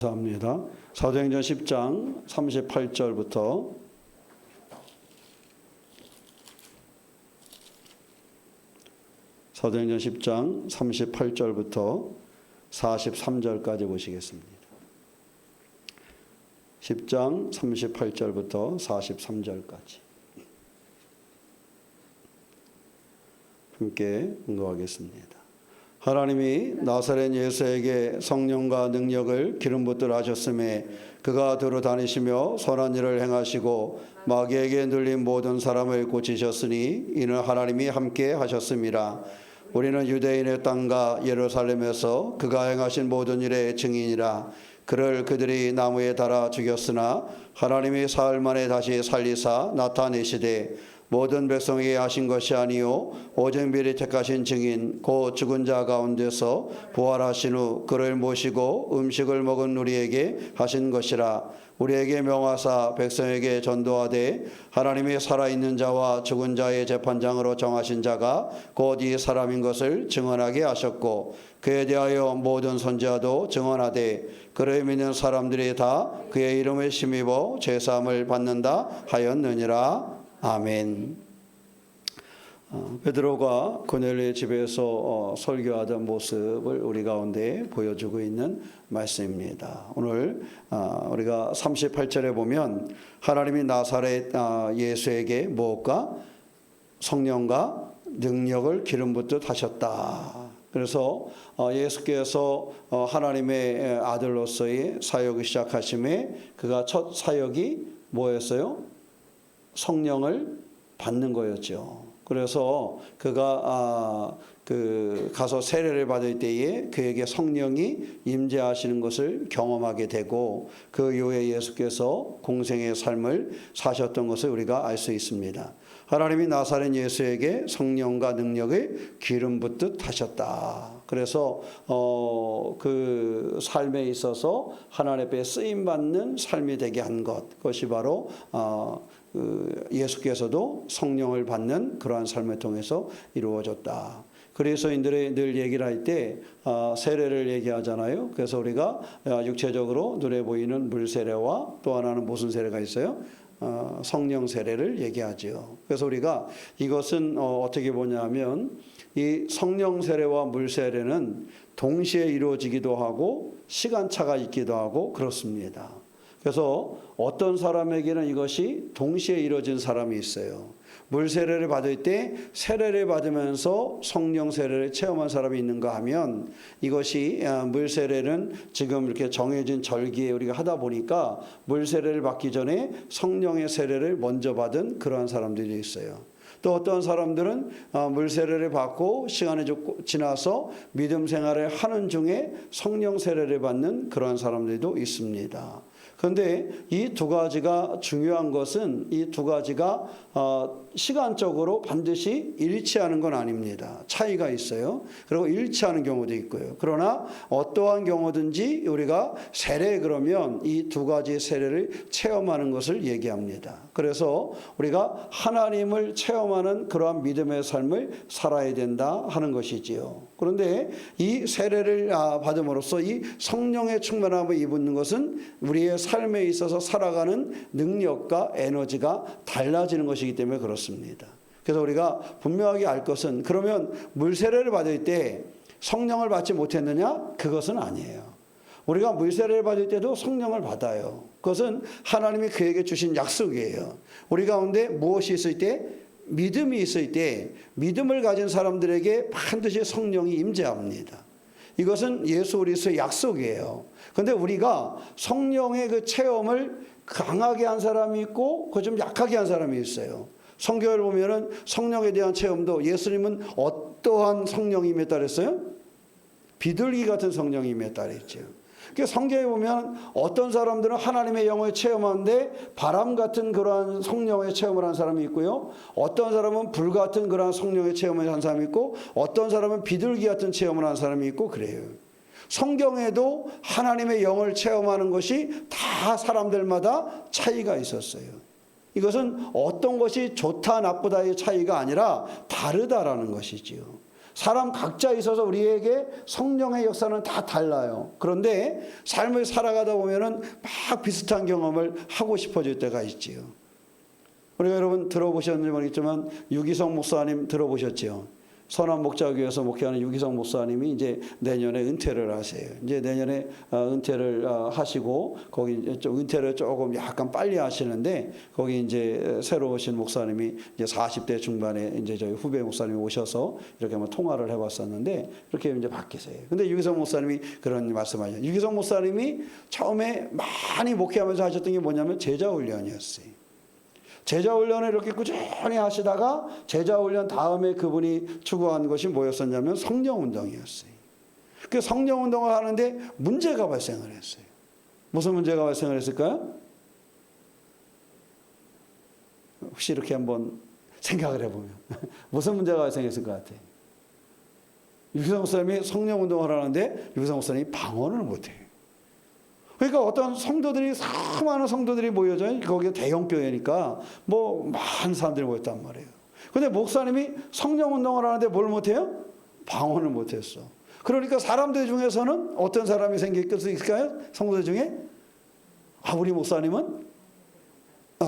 감사합니다. 사도행전 10장 38절부터 사도행전 10장 38절부터 43절까지 보시겠습니다. 10장 38절부터 43절까지 함께 응거하겠습니다. 하나님이 나사렛 예수에게 성령과 능력을 기름 붓듯 하셨음에 그가 두루 다니시며 선한 일을 행하시고 마귀에게 눌린 모든 사람을 고치셨으니 이는 하나님이 함께 하셨음이라. 우리는 유대인의 땅과 예루살렘에서 그가 행하신 모든 일의 증인이라. 그를 그들이 나무에 달아 죽였으나 하나님이 사흘 만에 다시 살리사 나타내시되 모든 백성에게 하신 것이 아니요 오직 미리 택하신 증인 곧 죽은 자 가운데서 부활하신 후 그를 모시고 음식을 먹은 우리에게 하신 것이라. 우리에게 명하사 백성에게 전도하되 하나님이 살아있는 자와 죽은 자의 재판장으로 정하신 자가 곧 이 사람인 것을 증언하게 하셨고 그에 대하여 모든 선지자도 증언하되 그를 믿는 사람들이 다 그의 이름을 힘입어 죄사함을 받는다 하였느니라. 아멘. 베드로가 고넬료의 집에서 설교하던 모습을 우리 가운데 보여주고 있는 말씀입니다. 오늘 우리가 38절에 보면 하나님이 나사렛 예수에게 무엇과 성령과 능력을 기름 붓듯 하셨다. 그래서 예수께서 하나님의 아들로서의 사역을 시작하심에 그가 첫 사역이 뭐였어요? 성령을 받는 거였죠. 그래서 그가 가서 세례를 받을 때에 그에게 성령이 임재하시는 것을 경험하게 되고 그 이후에 예수께서 공생의 삶을 사셨던 것을 우리가 알 수 있습니다. 하나님이 나사렛 예수에게 성령과 능력을 기름 붓듯 하셨다. 그래서 그 삶에 있어서 하나님 앞에 쓰임 받는 삶이 되게 한 것, 그것이 바로 예수께서도 성령을 받는 그러한 삶을 통해서 이루어졌다. 그리스도인들이 늘 얘기를 할 때 세례를 얘기하잖아요. 그래서 우리가 육체적으로 눈에 보이는 물 세례와 또 하나는 무슨 세례가 있어요? 성령 세례를 얘기하죠. 그래서 우리가 이것은 어떻게 보냐면 이 성령 세례와 물 세례는 동시에 이루어지기도 하고 시간차가 있기도 하고 그렇습니다. 그래서 어떤 사람에게는 이것이 동시에 이루어진 사람이 있어요. 물 세례를 받을 때 세례를 받으면서 성령 세례를 체험한 사람이 있는가 하면 이것이 물 세례는 지금 이렇게 정해진 절기에 우리가 하다 보니까 물 세례를 받기 전에 성령의 세례를 먼저 받은 그러한 사람들이 있어요. 또 어떤 사람들은 물 세례를 받고 시간이 지나서 믿음 생활을 하는 중에 성령 세례를 받는 그러한 사람들도 있습니다. 그런데 이 두 가지가 중요한 것은 이 두 가지가 시간적으로 반드시 일치하는 건 아닙니다. 차이가 있어요. 그리고 일치하는 경우도 있고요. 그러나 어떠한 경우든지 우리가 세례 그러면 이 두 가지 세례를 체험하는 것을 얘기합니다. 그래서 우리가 하나님을 체험하는 그러한 믿음의 삶을 살아야 된다 하는 것이지요. 그런데 이 세례를 받음으로써 이 성령의 충만함을 입는 것은 우리의 삶에 있어서 살아가는 능력과 에너지가 달라지는 것이기 때문에 그렇습니다. 그래서 우리가 분명하게 알 것은 그러면 물 세례를 받을 때 성령을 받지 못했느냐? 그것은 아니에요. 우리가 물 세례를 받을 때도 성령을 받아요. 그것은 하나님이 그에게 주신 약속이에요. 우리 가운데 무엇이 있을 때? 믿음이 있을 때 믿음을 가진 사람들에게 반드시 성령이 임재합니다. 이것은 예수 그리스도의 약속이에요. 그런데 우리가 성령의 그 체험을 강하게 한 사람이 있고 그 좀 약하게 한 사람이 있어요. 성경을 보면은 성령에 대한 체험도 예수님은 어떠한 성령임에 따랐어요? 비둘기 같은 성령임에 따랐죠. 그러니까 성경에 보면 어떤 사람들은 하나님의 영을 체험하는데 바람 같은 그러한 성령의 체험을 한 사람이 있고요. 어떤 사람은 불 같은 그러한 성령의 체험을 한 사람이 있고 어떤 사람은 비둘기 같은 체험을 한 사람이 있고 그래요. 성경에도 하나님의 영을 체험하는 것이 다 사람들마다 차이가 있었어요. 이것은 어떤 것이 좋다 나쁘다의 차이가 아니라 다르다라는 것이지요. 사람 각자 있어서 우리에게 성령의 역사는 다 달라요. 그런데 삶을 살아가다 보면은 막 비슷한 경험을 하고 싶어질 때가 있지요. 우리가 여러분 들어보셨는지 모르겠지만 유기성 목사님 들어보셨지요? 선한 목자교회에서 목회하는 유기성 목사님이 이제 내년에 은퇴를 하세요. 이제 내년에 은퇴를 하시고 거기 좀 은퇴를 조금 약간 빨리 하시는데 거기 이제 새로 오신 목사님이 이제 40대 중반에 이제 저희 후배 목사님이 오셔서 이렇게 한번 통화를 해봤었는데 이렇게 이제 바뀌세요. 근데 유기성 목사님이 그런 말씀하셨어요. 유기성 목사님이 처음에 많이 목회하면서 하셨던 게 뭐냐면 제자 훈련이었어요. 제자 훈련을 이렇게 꾸준히 하시다가 제자 훈련 다음에 그분이 추구한 것이 뭐였었냐면 성령 운동이었어요. 그 성령 운동을 하는데 문제가 발생을 했어요. 무슨 문제가 발생을 했을까요? 혹시 이렇게 한번 생각을 해보면 무슨 문제가 발생했을 것 같아요? 유기성 목사님이 성령 운동을 하는데 유기성 목사님이 방언을 못해요. 그러니까 어떤 성도들이, 수많은 성도들이 모여져요. 거기가 대형교회니까 뭐 많은 사람들이 모였단 말이에요. 근데 목사님이 성령 운동을 하는데 뭘 못해요? 방언을 못했어. 그러니까 사람들 중에서는 어떤 사람이 생길 수 있을까요? 성도들 중에? 우리 목사님은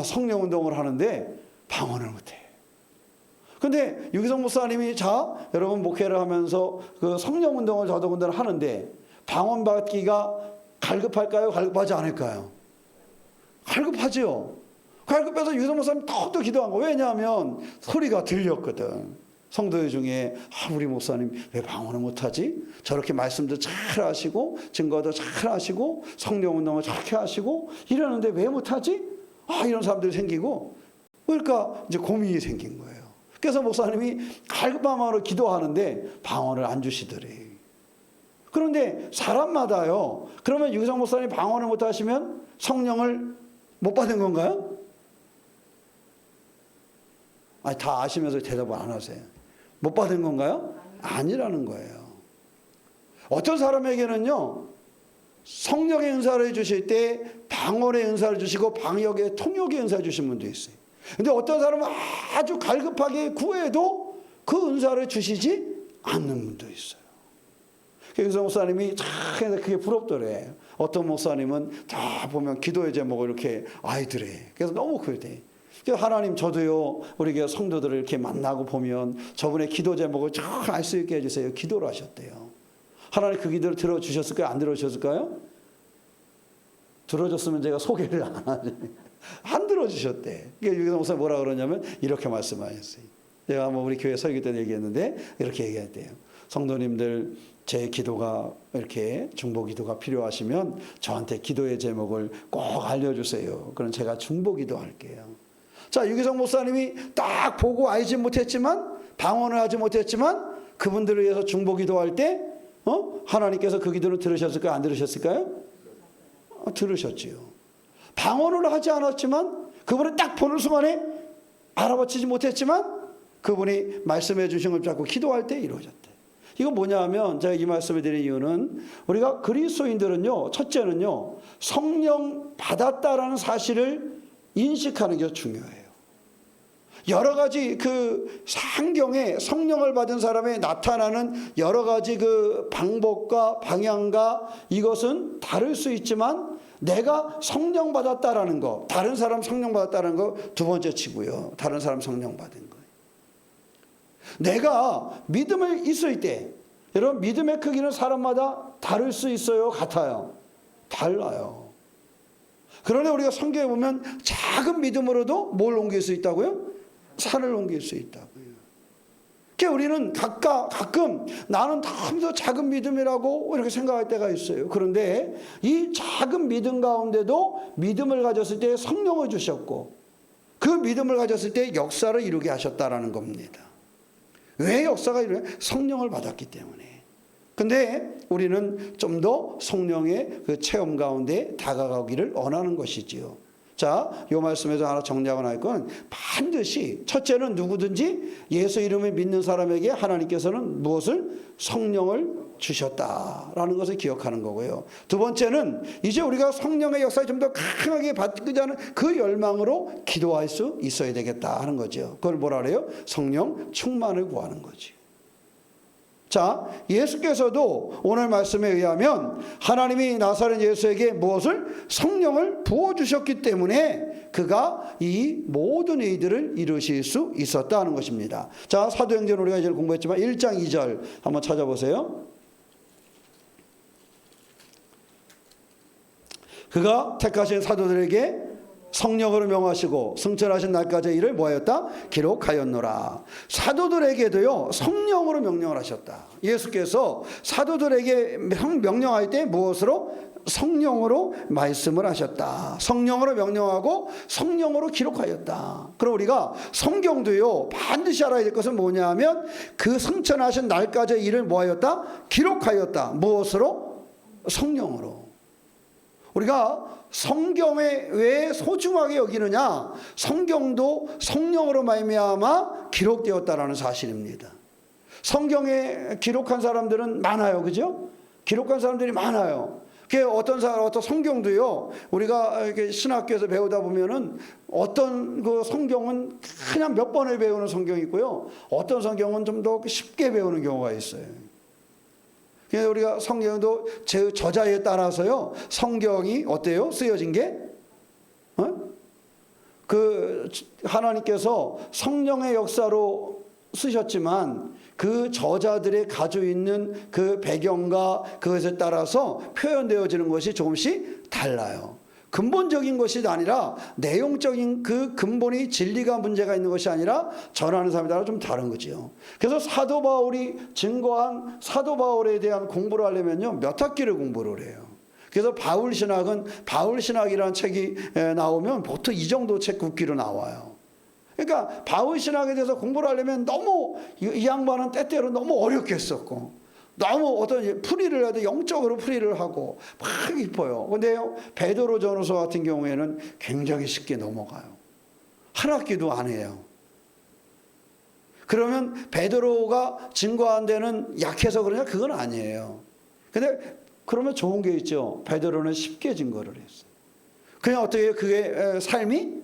성령 운동을 하는데 방언을 못해. 근데 유기성 목사님이 여러분 목회를 하면서 그 성령 운동을 더더군다나 하는데 방언 받기가 갈급할까요? 갈급하지 않을까요? 갈급하죠. 갈급해서 유기성 목사님 더욱더 기도한 거. 왜냐하면 소리가 들렸거든. 성도들 중에 우리 목사님 왜 방언을 못하지? 저렇게 말씀도 잘 하시고 증거도 잘 하시고 성령 운동을 저렇게 하시고 이러는데 왜 못하지? 이런 사람들이 생기고 그러니까 이제 고민이 생긴 거예요. 그래서 목사님이 갈급한 마음으로 기도하는데 방언을 안 주시더래. 그런데 사람마다요. 그러면 유기성 목사님 방언을 못하시면 성령을 못 받은 건가요? 다 아시면서 대답을 안 하세요. 못 받은 건가요? 아니라는 거예요. 어떤 사람에게는요. 성령의 은사를 주실 때 방언의 은사를 주시고 방역의 통역의 은사를 주신 분도 있어요. 근데 어떤 사람은 아주 갈급하게 구해도 그 은사를 주시지 않는 분도 있어요. 유기성 목사님이 참 그게 부럽더래. 어떤 목사님은 다 보면 기도의 제목을 이렇게 아이들에. 그래서 너무 그래. 하나님 저도요 우리 교회 성도들을 이렇게 만나고 보면 저분의 기도 제목을 잘 알 수 있게 해주세요. 기도를 하셨대요. 하나님 그 기도를 들어주셨을까요? 안 들어주셨을까요? 들어줬으면 제가 소개를 안 하지. 안 들어주셨대. 그러니까 유기성 목사님 뭐라 그러냐면 이렇게 말씀하셨어요. 제가 우리 교회 설교 때 얘기했는데 이렇게 얘기했대요. 성도님들 제 기도가 이렇게 중보 기도가 필요하시면 저한테 기도의 제목을 꼭 알려주세요. 그럼 제가 중보 기도할게요. 자, 유기성 목사님이 딱 보고 알지 못했지만 방언을 하지 못했지만 그분들을 위해서 중보 기도할 때 하나님께서 그 기도를 들으셨을까요? 안 들으셨을까요? 들으셨지요. 방언을 하지 않았지만 그분을 딱 보는 순간에 알아보지 못했지만 그분이 말씀해 주신 걸 잡고 기도할 때 이루어졌대. 이건 뭐냐 하면 제가 이 말씀을 드린 이유는 우리가 그리스도인들은요. 첫째는요. 성령 받았다라는 사실을 인식하는 게 중요해요. 여러 가지 그 성경에 성령을 받은 사람에 나타나는 여러 가지 그 방법과 방향과 이것은 다를 수 있지만 내가 성령 받았다라는 거, 다른 사람 성령 받았다는 거 두 번째 치고요. 다른 사람 성령 받은 거예요. 내가 믿음을 있을 때, 여러분 믿음의 크기는 사람마다 다를 수 있어요? 같아요? 달라요. 그러나 우리가 성경에 보면 작은 믿음으로도 뭘 옮길 수 있다고요? 산을 옮길 수 있다고요. 그러니까 우리는 가끔 나는 더 작은 믿음이라고 이렇게 생각할 때가 있어요. 그런데 이 작은 믿음 가운데도 믿음을 가졌을 때 성령을 주셨고 그 믿음을 가졌을 때 역사를 이루게 하셨다라는 겁니다. 왜 역사가 이루어요? 성령을 받았기 때문에. 근데 우리는 좀 더 성령의 그 체험 가운데 다가가기를 원하는 것이지요. 자, 이 말씀에서 하나 정리하고 나갈 건 반드시 첫째는 누구든지 예수 이름을 믿는 사람에게 하나님께서는 무엇을? 성령을 주셨다라는 것을 기억하는 거고요. 두 번째는 이제 우리가 성령의 역사를 좀 더 강하게 받고자 하는 그 열망으로 기도할 수 있어야 되겠다 하는 거죠. 그걸 뭐라 그래요? 성령 충만을 구하는 거지. 자, 예수께서도 오늘 말씀에 의하면 하나님이 나사렛 예수에게 무엇을? 성령을 부어주셨기 때문에 그가 이 모든 일들을 이루실 수 있었다는 것입니다. 자, 사도행전 우리가 이제 공부했지만 1장 2절 한번 찾아보세요. 그가 택하신 사도들에게 성령으로 명하시고 승천하신 날까지 이를 뭐하였다? 기록하였노라. 사도들에게도요 성령으로 명령을 하셨다. 예수께서 사도들에게 명령할 때 무엇으로? 성령으로 말씀을 하셨다. 성령으로 명령하고 성령으로 기록하였다. 그럼 우리가 성경도요 반드시 알아야 될 것은 뭐냐 하면 그 승천하신 날까지 이를 뭐하였다? 기록하였다. 무엇으로? 성령으로. 우리가 성경에 왜 소중하게 여기느냐? 성경도 성령으로 말미암아 기록되었다라는 사실입니다. 성경에 기록한 사람들은 많아요, 그죠? 기록한 사람들이 많아요. 어떤 성경도요, 우리가 이렇게 신학교에서 배우다 보면은 어떤 그 성경은 그냥 몇 번을 배우는 성경이 있고요, 어떤 성경은 좀 더 쉽게 배우는 경우가 있어요. 그래서 우리가 성경도 제 저자에 따라서요 성경이 어때요? 쓰여진 게 그 하나님께서 성령의 역사로 쓰셨지만 그 저자들의 가지고 있는 그 배경과 그것에 따라서 표현되어지는 것이 조금씩 달라요. 근본적인 것이 아니라 내용적인 그 근본이 진리가 문제가 있는 것이 아니라 전하는 사람에 따라 좀 다른 거지요. 그래서 사도 바울이 증거한 사도 바울에 대한 공부를 하려면요 몇 학기를 공부를 해요. 그래서 바울신학이라는 책이 나오면 보통 이 정도 책 굵기로 나와요. 그러니까 바울신학에 대해서 공부를 하려면 너무 이 양반은 때때로 너무 어렵게 했었고 너무 어떤 풀이를 해도 영적으로 풀이를 하고 막 깊어요. 근데요 베드로 전후서 같은 경우에는 굉장히 쉽게 넘어가요. 한 학기도 안 해요. 그러면 베드로가 증거한 데는 약해서 그러냐? 그건 아니에요. 근데 그러면 좋은 게 있죠. 베드로는 쉽게 증거를 했어요. 그냥 어떻게 그의 삶이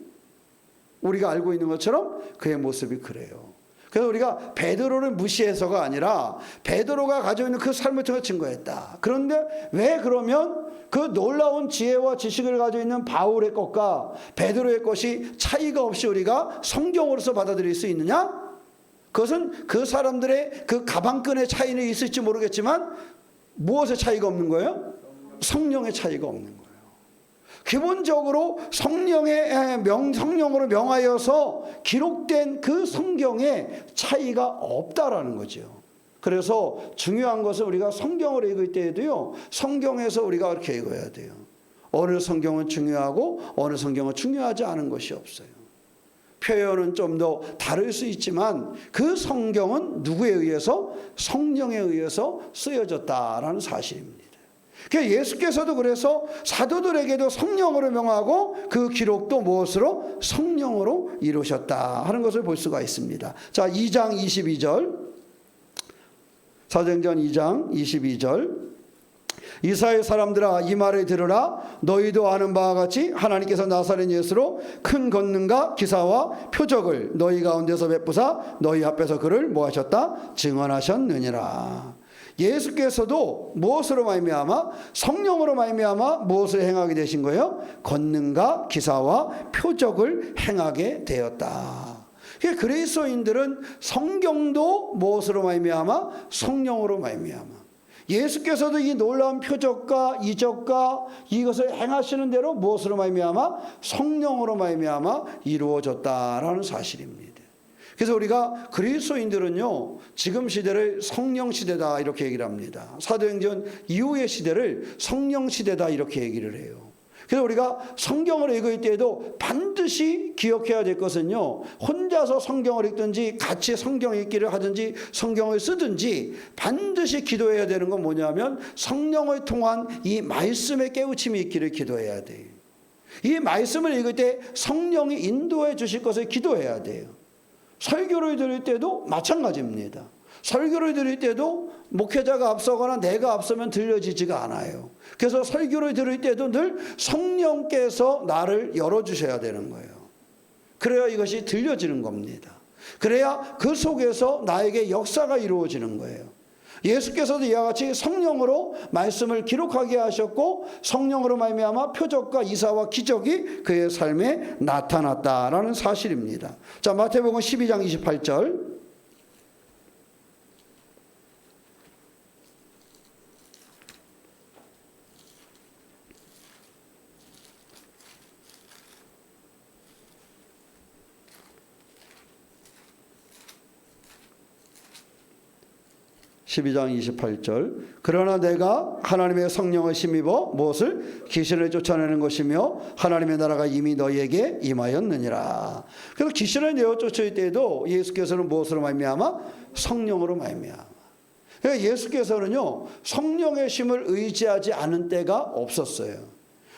우리가 알고 있는 것처럼 그의 모습이 그래요. 그래서 우리가 베드로를 무시해서가 아니라 베드로가 가지고 있는 그 삶을 통해 증거했다. 그런데 왜 그러면 그 놀라운 지혜와 지식을 가지고 있는 바울의 것과 베드로의 것이 차이가 없이 우리가 성경으로서 받아들일 수 있느냐? 그것은 그 사람들의 그 가방끈의 차이는 있을지 모르겠지만 무엇의 차이가 없는 거예요? 성령의 차이가 없는 거예요. 기본적으로 성령으로 명하여서 기록된 그 성경에 차이가 없다라는 거죠. 그래서 중요한 것은 우리가 성경을 읽을 때에도요 성경에서 우리가 그렇게 읽어야 돼요. 어느 성경은 중요하고 어느 성경은 중요하지 않은 것이 없어요. 표현은 좀 더 다를 수 있지만 그 성경은 누구에 의해서? 성령에 의해서 쓰여졌다라는 사실입니다. 예수께서도 그래서 사도들에게도 성령으로 명하고 그 기록도 무엇으로? 성령으로 이루셨다 하는 것을 볼 수가 있습니다. 자, 2장 22절 사도행전 2장 22절 이스라엘 사람들아 이 말을 들으라. 너희도 아는 바와 같이 하나님께서 나사렛 예수로 큰 권능과 기사와 표적을 너희 가운데서 베푸사 너희 앞에서 그를 뭐 하셨다? 증언하셨느니라. 예수께서도 무엇으로 말미암아? 성령으로 말미암아 무엇을 행하게 되신 거예요? 권능과 기사와 표적을 행하게 되었다. 그리스도인들은 성경도 무엇으로 말미암아? 성령으로 말미암아. 예수께서도 이 놀라운 표적과 이적과 이것을 행하시는 대로 무엇으로 말미암아? 성령으로 말미암아 이루어졌다라는 사실입니다. 그래서 우리가 그리스도인들은요 지금 시대를 성령 시대다 이렇게 얘기를 합니다. 사도행전 이후의 시대를 성령 시대다 이렇게 얘기를 해요. 그래서 우리가 성경을 읽을 때에도 반드시 기억해야 될 것은요 혼자서 성경을 읽든지 같이 성경 읽기를 하든지 성경을 쓰든지 반드시 기도해야 되는 건 뭐냐면 성령을 통한 이 말씀의 깨우침이 있기를 기도해야 돼요. 이 말씀을 읽을 때 성령이 인도해 주실 것을 기도해야 돼요. 설교를 들을 때도 마찬가지입니다. 설교를 들을 때도 목회자가 앞서거나 내가 앞서면 들려지지가 않아요. 그래서 설교를 들을 때도 늘 성령께서 나를 열어주셔야 되는 거예요. 그래야 이것이 들려지는 겁니다. 그래야 그 속에서 나에게 역사가 이루어지는 거예요. 예수께서도 이와 같이 성령으로 말씀을 기록하게 하셨고 성령으로 말미암아 표적과 이사와 기적이 그의 삶에 나타났다라는 사실입니다. 자, 마태복음 12장 28절. 12장 28절. 그러나 내가 하나님의 성령을 힘입어 무엇을? 귀신을 쫓아내는 것이며 하나님의 나라가 이미 너희에게 임하였느니라. 그래서 귀신을 내어 쫓을 때에도 예수께서는 무엇으로 말미암아? 성령으로 말미암아. 그러니까 예수께서는요 성령의 힘을 의지하지 않은 때가 없었어요.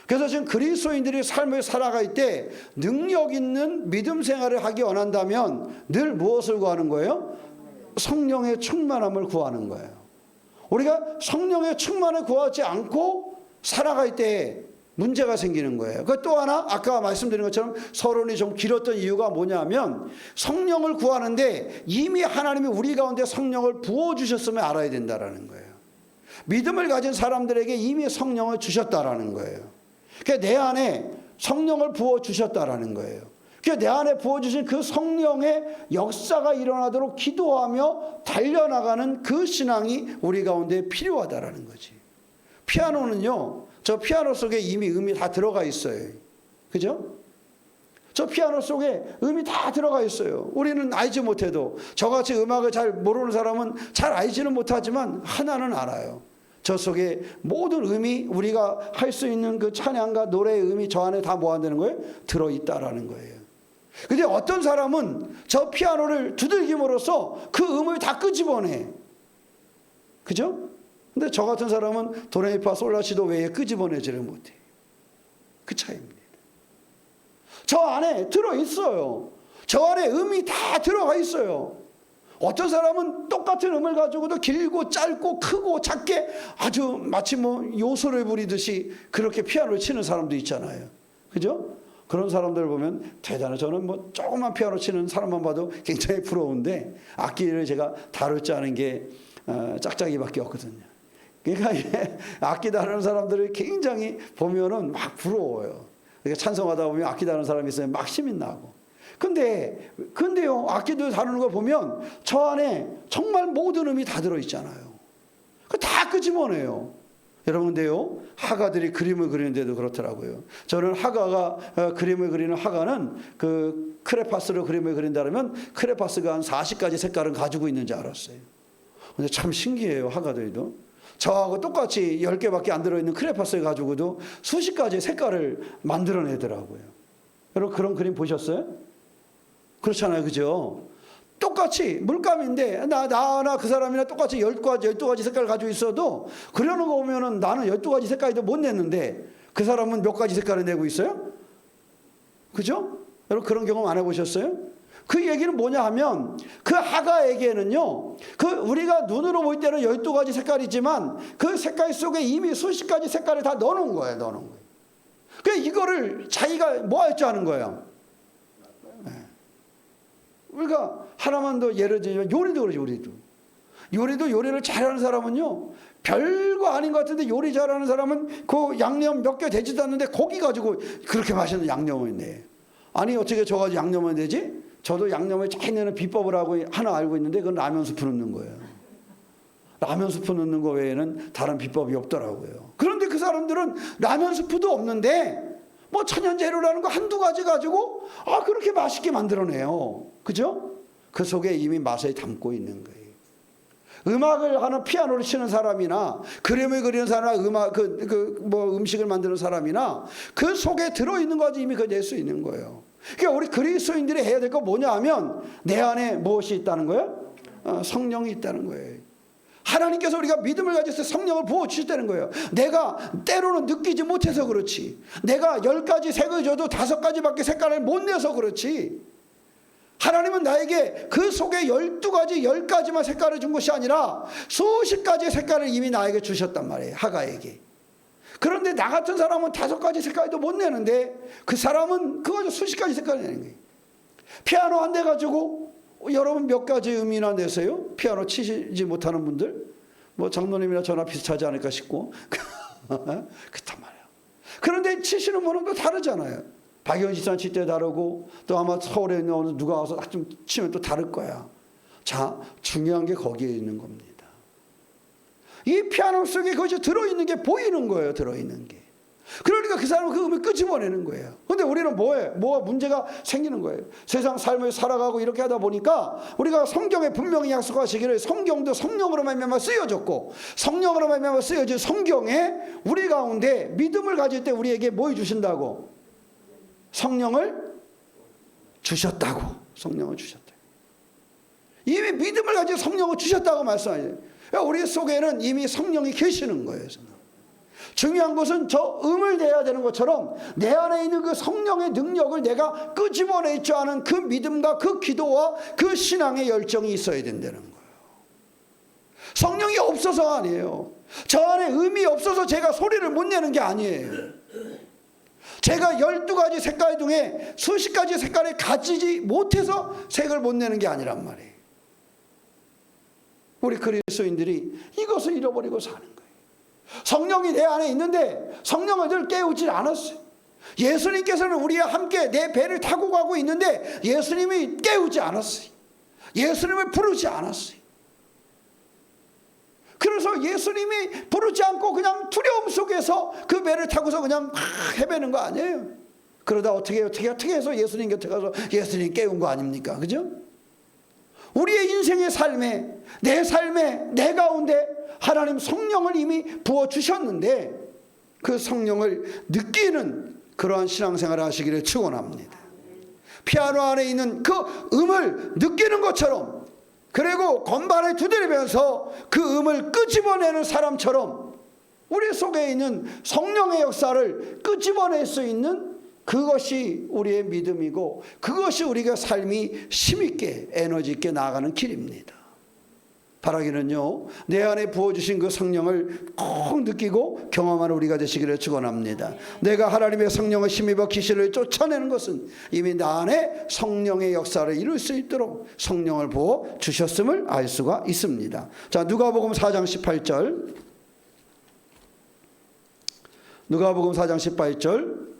그래서 지금 그리스도인들이 삶을 살아갈 때 능력 있는 믿음 생활을 하기 원한다면 늘 무엇을 구하는 거예요? 성령의 충만함을 구하는 거예요. 우리가 성령의 충만을 구하지 않고 살아갈 때 문제가 생기는 거예요. 그 또 하나 아까 말씀드린 것처럼 서론이 좀 길었던 이유가 뭐냐면 성령을 구하는데 이미 하나님이 우리 가운데 성령을 부어주셨음을 알아야 된다라는 거예요. 믿음을 가진 사람들에게 이미 성령을 주셨다라는 거예요. 그러니까 내 안에 성령을 부어주셨다라는 거예요. 내 안에 부어주신 그 성령의 역사가 일어나도록 기도하며 달려나가는 그 신앙이 우리 가운데 필요하다라는 거지. 피아노는요, 저 피아노 속에 이미 음이 다 들어가 있어요. 그죠? 저 피아노 속에 음이 다 들어가 있어요. 우리는 알지 못해도 저같이 음악을 잘 모르는 사람은 잘 알지는 못하지만 하나는 알아요. 저 속에 모든 음이 우리가 할 수 있는 그 찬양과 노래의 음이 저 안에 다 뭐 한다는 거예요? 들어있다라는 거예요. 근데 어떤 사람은 저 피아노를 두들김으로써 그 음을 다 끄집어내. 그죠? 근데 저 같은 사람은 도레미파 솔라시도 외에 끄집어내지를 못해. 그 차이입니다. 저 안에 들어있어요. 저 안에 음이 다 들어가 있어요. 어떤 사람은 똑같은 음을 가지고도 길고 짧고 크고 작게 아주 마치 뭐 요소를 부리듯이 그렇게 피아노를 치는 사람도 있잖아요. 그죠? 그런 사람들 보면 대단해. 저는 뭐 조그만 피아노 치는 사람만 봐도 굉장히 부러운데 악기를 제가 다룰 줄 아는 게 짝짝이밖에 없거든요. 그러니까 악기 다루는 사람들을 굉장히 보면은 막 부러워요. 그러니까 찬송하다 보면 악기 다루는 사람이 있으면 막 힘이 나고. 근데요 악기도 다루는 거 보면 저 안에 정말 모든 음이 다 들어있잖아요. 다 끄집어내요. 여러분, 근데요 화가들이 그림을 그리는데도 그렇더라고요. 저는 화가가 그림을 그리는 화가는 그 크레파스로 그림을 그린다면 크레파스가 한 40가지 색깔은 가지고 있는 줄 알았어요. 근데 참 신기해요. 화가들도 저하고 똑같이 10개밖에 안 들어있는 크레파스를 가지고도 수십 가지 색깔을 만들어내더라고요. 여러분 그런 그림 보셨어요? 그렇잖아요. 그죠? 똑같이 물감인데 나나 그 사람이나 똑같이 12가지 색깔을 가지고 있어도 그려놓은 거 보면은 나는 12가지 색깔도 못 냈는데 그 사람은 몇 가지 색깔을 내고 있어요? 그죠? 여러분 그런 경험 안 해보셨어요? 그 얘기는 뭐냐 하면 그 화가에게는요 그 우리가 눈으로 볼 때는 12가지 색깔이지만 그 색깔 속에 이미 수십 가지 색깔을 다 넣어놓은 거예요. 그러니까 이거를 자기가 뭐 할 줄 아는 거예요. 우리가 하나만 더 예를 들면 요리도 그러죠. 요리를 잘하는 사람은요 별거 아닌 것 같은데 요리 잘하는 사람은 그 양념 몇 개 되지도 않는데 고기 가지고 그렇게 맛있는 양념을 내. 아니 어떻게 저 가지고 양념을 내지? 저도 양념을 잘 내는 비법을 하나 알고 있는데 그건 라면 스프 넣는 거예요. 라면 스프 넣는 거 외에는 다른 비법이 없더라고요. 그런데 그 사람들은 라면 스프도 없는데 뭐 천연재료라는 거 한두 가지 가지고 그렇게 맛있게 만들어내요. 그죠? 그 속에 이미 맛을 담고 있는 거예요. 음악을 하는 피아노를 치는 사람이나 그림을 그리는 사람이나 음식을 만드는 사람이나 그 속에 들어있는 거지 이미 낼 수 있는 거예요. 그러니까 우리 그리스도인들이 해야 될 거 뭐냐 하면 내 안에 무엇이 있다는 거예요? 성령이 있다는 거예요. 하나님께서 우리가 믿음을 가질 때 성령을 부어주셨다는 거예요. 내가 때로는 느끼지 못해서 그렇지, 내가 10가지 색을 줘도 5가지밖에 색깔을 못 내서 그렇지, 하나님은 나에게 그 속에 12가지 10가지만 색깔을 준 것이 아니라 수십 가지의 색깔을 이미 나에게 주셨단 말이에요. 화가에게. 그런데 나 같은 사람은 5가지 색깔도 못 내는데 그 사람은 그거 수십 가지 색깔을 내는 거예요. 피아노 한 대 가지고 여러분 몇 가지 음이나 내세요? 피아노 치지 못하는 분들 뭐 장로님이나 저나 비슷하지 않을까 싶고 그렇단 말이에요. 그런데 치시는 분은 또 다르잖아요. 박영진 집사님 칠 때 다르고 또 아마 서울에 있는 어느 누가 와서 좀 치면 또 다를 거야. 자, 중요한 게 거기에 있는 겁니다. 이 피아노 속에 그것이 들어있는 게 보이는 거예요. 들어있는 게. 그러니까 그 사람은 그 음을 끄집어내는 거예요. 근데 우리는 뭐예요? 뭐가 문제가 생기는 거예요. 세상 삶을 살아가고 이렇게 하다 보니까 우리가 성경에 분명히 약속하시기를 성경도 성령으로 말미암아 쓰여졌고 성령으로 말미암아 쓰여진 성경에 우리 가운데 믿음을 가질 때 우리에게 뭐 주신다고? 성령을 주셨다고. 성령을 주셨다. 이미 믿음을 가지고 성령을 주셨다고 말씀하세요. 우리 속에는 이미 성령이 계시는 거예요. 중요한 것은 저 음을 내야 되는 것처럼 내 안에 있는 그 성령의 능력을 내가 끄집어낼 줄 아는 그 믿음과 그 기도와 그 신앙의 열정이 있어야 된다는 거예요. 성령이 없어서가 아니에요. 저 안에 음이 없어서 제가 소리를 못 내는 게 아니에요. 제가 12가지 색깔 중에 수십 가지 색깔을 가지지 못해서 색을 못 내는 게 아니란 말이에요. 우리 그리스도인들이 이것을 잃어버리고 사는 거예요. 성령이 내 안에 있는데 성령을 늘 깨우질 않았어요. 예수님께서는 우리와 함께 내 배를 타고 가고 있는데 예수님이 깨우지 않았어요. 예수님을 부르지 않았어요. 그래서 예수님이 부르지 않고 그냥 두려움 속에서 그 배를 타고서 그냥 막 헤매는 거 아니에요. 그러다 어떻게 해서 예수님 곁에 가서 예수님 깨운 거 아닙니까? 그죠? 우리의 인생의 삶에 내 가운데 하나님 성령을 이미 부어주셨는데 그 성령을 느끼는 그러한 신앙생활을 하시기를 축원합니다. 피아노 안에 있는 그 음을 느끼는 것처럼 그리고 건반을 두드리면서 그 음을 끄집어내는 사람처럼 우리 속에 있는 성령의 역사를 끄집어낼 수 있는 그것이 우리의 믿음이고 그것이 우리가 삶이 힘있게 에너지 있게 나아가는 길입니다. 바라기는요, 내 안에 부어주신 그 성령을 꼭 느끼고 경험하는 우리가 되시기를 축원합니다. 내가 하나님의 성령을 힘입어 귀신을 쫓아내는 것은 이미 나 안에 성령의 역사를 이룰 수 있도록 성령을 부어 주셨음을 알 수가 있습니다. 자, 누가복음 4장 18절. 누가복음 4장 18절.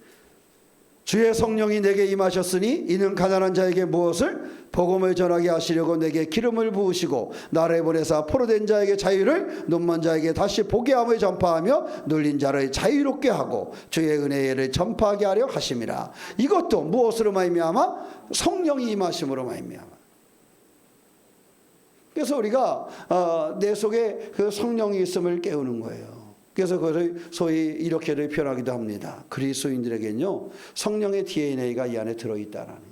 주의 성령이 내게 임하셨으니 이는 가난한 자에게 무엇을 복음을 전하게 하시려고 내게 기름을 부으시고 나를 보내사 포로된 자에게 자유를 눈먼 자에게 다시 보게 함을 전파하며 눌린 자를 자유롭게 하고 주의 은혜를 전파하게 하려 하심이라. 이것도 무엇으로 말미암아? 성령이 임하심으로 말미암아. 그래서 우리가 내 속에 그 성령이 있음을 깨우는 거예요. 그래서 그것을 소위 이렇게를 표현하기도 합니다. 그리스도인들에게는요, 성령의 DNA가 이 안에 들어있다라는.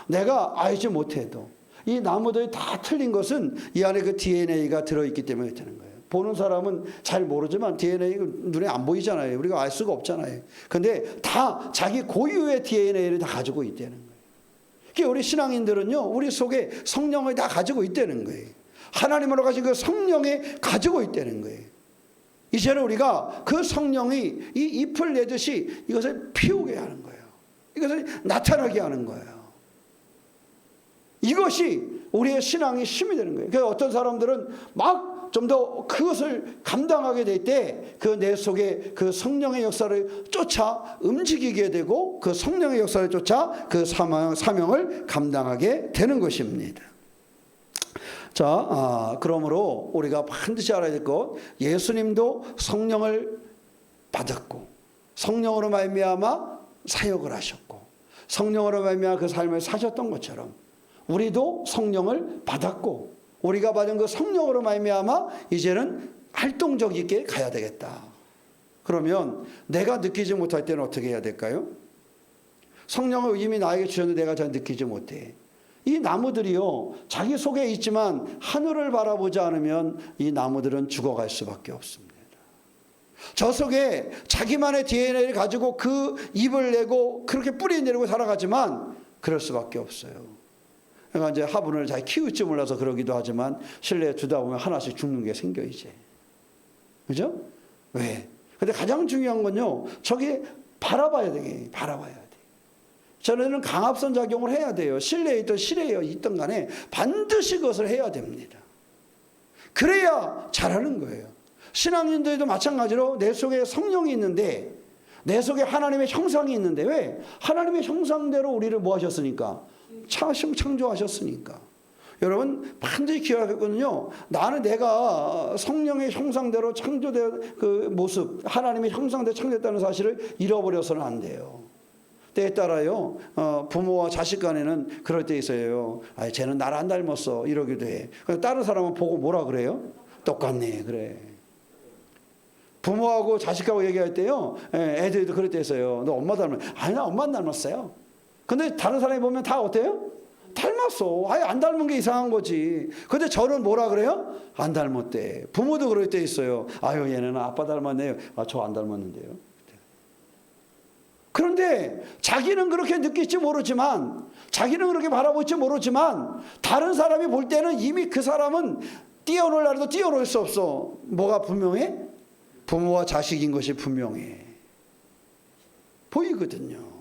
내가 알지 못해도 이 나무들이 다 틀린 것은 이 안에 그 DNA가 들어있기 때문에 되는 거예요. 보는 사람은 잘 모르지만 DNA 눈에 안 보이잖아요. 우리가 알 수가 없잖아요. 근데 다 자기 고유의 DNA를 다 가지고 있다는 거예요. 그러니까 우리 신앙인들은요, 우리 속에 성령을 다 가지고 있다는 거예요. 하나님으로 가진 그 성령에 가지고 있다는 거예요. 이제는 우리가 그 성령이 이 잎을 내듯이 이것을 피우게 하는 거예요. 이것을 나타나게 하는 거예요. 이것이 우리의 신앙의 힘이 되는 거예요. 그래서 어떤 사람들은 막 좀 더 그것을 감당하게 될 때 그 내 속에 그 성령의 역사를 쫓아 움직이게 되고 그 성령의 역사를 쫓아 그 사명을 감당하게 되는 것입니다. 자, 그러므로 우리가 반드시 알아야 될 것, 예수님도 성령을 받았고 성령으로 말미암아 사역을 하셨고 성령으로 말미암아 그 삶을 사셨던 것처럼 우리도 성령을 받았고 우리가 받은 그 성령으로 말미암아 이제는 활동적이게 가야 되겠다. 그러면 내가 느끼지 못할 때는 어떻게 해야 될까요? 성령을 이미 나에게 주셨는데 내가 잘 느끼지 못해. 이 나무들이요, 자기 속에 있지만 하늘을 바라보지 않으면 이 나무들은 죽어갈 수밖에 없습니다. 저 속에 자기만의 DNA를 가지고 그 잎을 내고 그렇게 뿌리 내리고 살아가지만 그럴 수밖에 없어요. 그러니까 이제 화분을 잘 키울 줄 몰라서 그러기도 하지만 실내에 두다 보면 하나씩 죽는 게 생겨 이제. 그죠? 왜? 근데 가장 중요한 건요, 저기 바라봐야 돼. 바라봐야 돼. 저는 강압선 작용을 해야 돼요. 실내에 있던 실내에 있던 간에 반드시 그것을 해야 됩니다. 그래야 잘하는 거예요. 신앙인들도 마찬가지로 내 속에 성령이 있는데, 내 속에 하나님의 형상이 있는데, 왜? 하나님의 형상대로 우리를 뭐 하셨으니까? 창조하셨으니까. 여러분 반드시 기억하겠거든요. 나는 내가 성령의 형상대로 창조된 그 모습, 하나님의 형상대로 창조됐다는 사실을 잃어버려서는 안 돼요. 때에 따라요, 부모와 자식 간에는 그럴 때 있어요. 아, 쟤는 나를 안 닮았어, 이러기도 해. 다른 사람은 보고 뭐라 그래요? 똑같네, 그래. 부모하고 자식하고 얘기할 때요, 애들도 그럴 때 있어요. 너 엄마 닮았어. 아니, 나 엄마 안 닮았어요. 근데 다른 사람이 보면 다 어때요? 닮았어. 아예 안 닮은 게 이상한 거지. 근데 저는 뭐라 그래요? 안 닮았대. 부모도 그럴 때 있어요. 아유, 얘는 아빠 닮았네요. 아, 저 안 닮았는데요. 그런데 자기는 그렇게 느낄지 모르지만, 자기는 그렇게 바라볼지 모르지만, 다른 사람이 볼 때는 이미 그 사람은 뛰어놀 날에도 뛰어놀 수 없어. 뭐가 분명해? 부모와 자식인 것이 분명해. 보이거든요.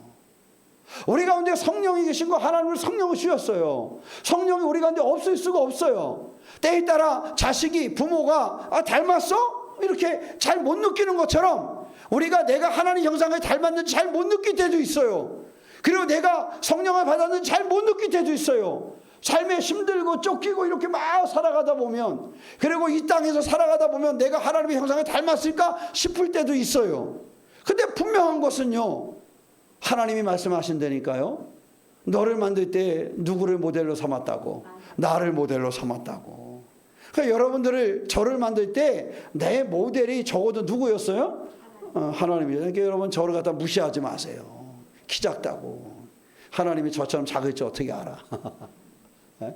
우리 가운데 성령이 계신 거, 하나님을 성령을 주셨어요. 성령이 우리 가운데 없을 수가 없어요. 때에 따라 자식이 부모가 닮았어? 이렇게 잘 못 느끼는 것처럼 우리가 내가 하나님 형상을 닮았는지 잘 못 느낄 때도 있어요. 그리고 내가 성령을 받았는지 잘 못 느낄 때도 있어요. 삶에 힘들고 쫓기고 이렇게 막 살아가다 보면, 그리고 이 땅에서 살아가다 보면 내가 하나님의 형상을 닮았을까 싶을 때도 있어요. 근데 분명한 것은요, 하나님이 말씀하신다니까요. 너를 만들 때 누구를 모델로 삼았다고? 나를 모델로 삼았다고. 그러니까 여러분들을, 저를 만들 때 내 모델이 적어도 누구였어요? 하나님이죠. 그러니까 여러분 저를 갖다 무시하지 마세요. 키 작다고. 하나님이 저처럼 작을지 어떻게 알아? 네?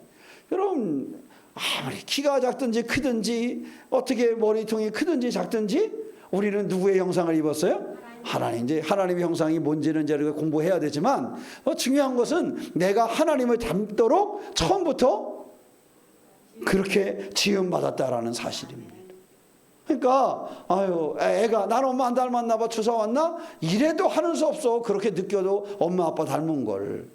여러분 아무리 키가 작든지 크든지, 어떻게 머리통이 크든지 작든지, 우리는 누구의 형상을 입었어요? 하나님. 이제 하나님의 형상이 뭔지는 이제 우리가 공부해야 되지만, 중요한 것은 내가 하나님을 닮도록 처음부터 그렇게 지음 받았다라는 사실입니다. 그러니까 아유, 애가 나는 엄마 안 닮았나 봐, 주사 왔나? 이래도 하는 수 없어. 그렇게 느껴도 엄마 아빠 닮은 걸.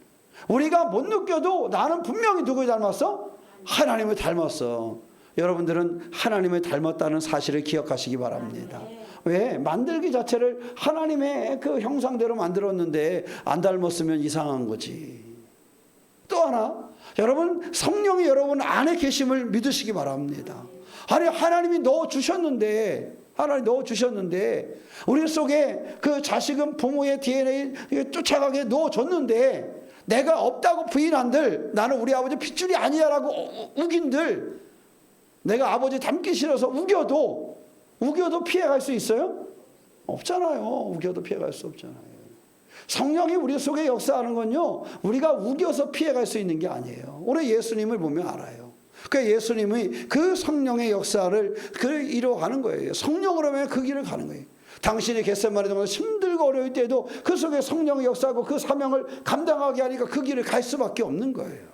우리가 못 느껴도 나는 분명히 누구를 닮았어? 하나님을 닮았어. 여러분들은 하나님을 닮았다는 사실을 기억하시기 바랍니다. 왜? 만들기 자체를 하나님의 그 형상대로 만들었는데 안 닮았으면 이상한 거지. 또 하나, 여러분 성령이 여러분 안에 계심을 믿으시기 바랍니다. 아니, 하나님이 넣어주셨는데, 하나님 넣어주셨는데, 우리 속에 그 자식은 부모의 DNA 쫓아가게 넣어줬는데, 내가 없다고 부인한들, 나는 우리 아버지 핏줄이 아니야라고 우긴들, 내가 아버지 닮기 싫어서 우겨도 피해갈 수 있어요? 없잖아요. 우겨도 피해갈 수 없잖아요. 성령이 우리 속에 역사하는 건요, 우리가 우겨서 피해갈 수 있는 게 아니에요. 우리 예수님을 보면 알아요. 그 예수님이 그 성령의 역사를 이뤄가는 거예요. 성령으로 하면 그 길을 가는 거예요. 당신이 겟세마네 동안 힘들고 어려울 때도 그 속에 성령의 역사하고 그 사명을 감당하게 하니까 그 길을 갈 수밖에 없는 거예요.